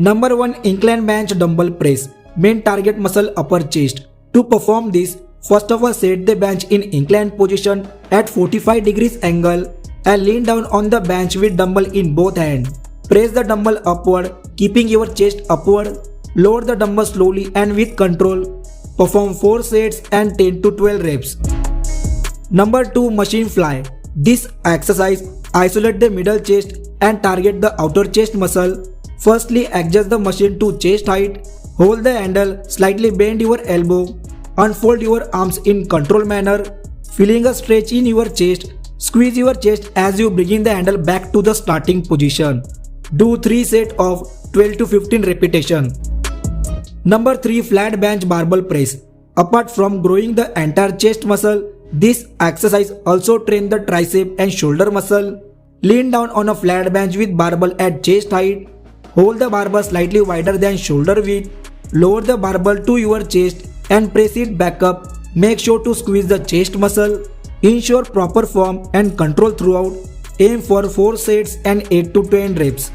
Number 1. Incline bench dumbbell press. Main target muscle upper chest. To perform this, first of all set the bench in inclined position at 45 degrees angle and lean down on the bench with dumbbell in both hands. Press the dumbbell upward, keeping your chest upward. Lower the dumbbell slowly and with control. Perform 4 sets and 10 to 12 reps. Number 2. Machine fly. This exercise isolates the middle chest and target the outer chest muscle. Firstly, adjust the machine to chest height. Hold the handle, slightly bend your elbow. Unfold your arms in controlled manner, feeling a stretch in your chest. Squeeze your chest as you bring the handle back to the starting position. Do 3 sets of 12 to 15 repetitions. Number 3. Flat bench barbell press. Apart from growing the entire chest muscle, this exercise also trains the tricep and shoulder muscle. Lean down on a flat bench with barbell at chest height. Hold the barbell slightly wider than shoulder width. Lower the barbell to your chest and press it back up. Make sure to squeeze the chest muscle. Ensure proper form and control throughout. Aim for 4 sets and 8 to 10 reps.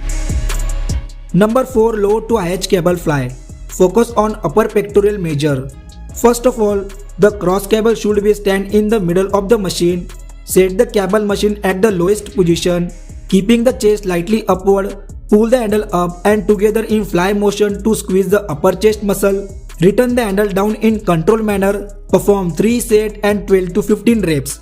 Number 4. Low to high cable fly. Focus on upper pectoral measure. First of all, the cross cable should be stand in the middle of the machine. Set the cable machine at the lowest position, keeping the chest slightly upward. Pull the handle up and together in fly motion to squeeze the upper chest muscle. Return the handle down in controlled manner. Perform 3 sets and 12 to 15 reps.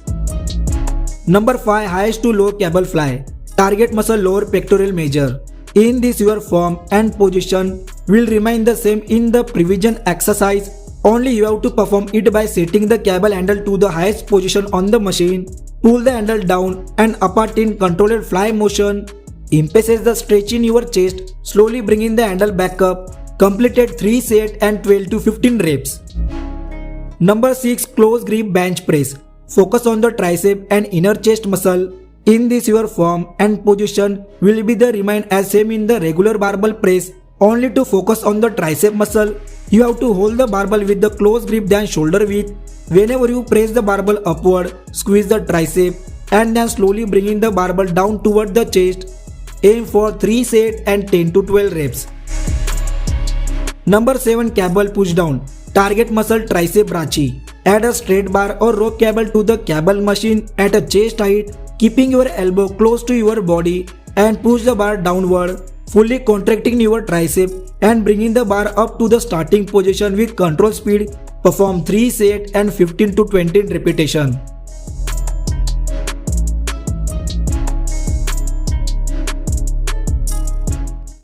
Number 5. Highest to low cable fly. Target muscle lower pectoral measure. In this, your form and position will remain the same in the previous exercise. Only you have to perform it by setting the cable handle to the highest position on the machine. Pull the handle down and apart in controlled fly motion. Emphasize the stretch in your chest, slowly bringing the handle back up. Completed 3 sets and 12 to 15 reps. Number 6. Close grip bench press. Focus on the tricep and inner chest muscle. In this, your form and position will be the remain as same in the regular barbell press. Only to focus on the tricep muscle, you have to hold the barbell with the close grip than shoulder width. Whenever you press the barbell upward, squeeze the tricep and then slowly bringing the barbell down toward the chest. Aim for 3 sets and 10 to 12 reps. Number 7. Cable push down. Target muscle tricep brachii. Add a straight bar or rope cable to the cable machine at a chest height, keeping your elbow close to your body and push the bar downward, fully contracting your tricep and bringing the bar up to the starting position with control speed. Perform 3 sets and 15 to 20 repetitions.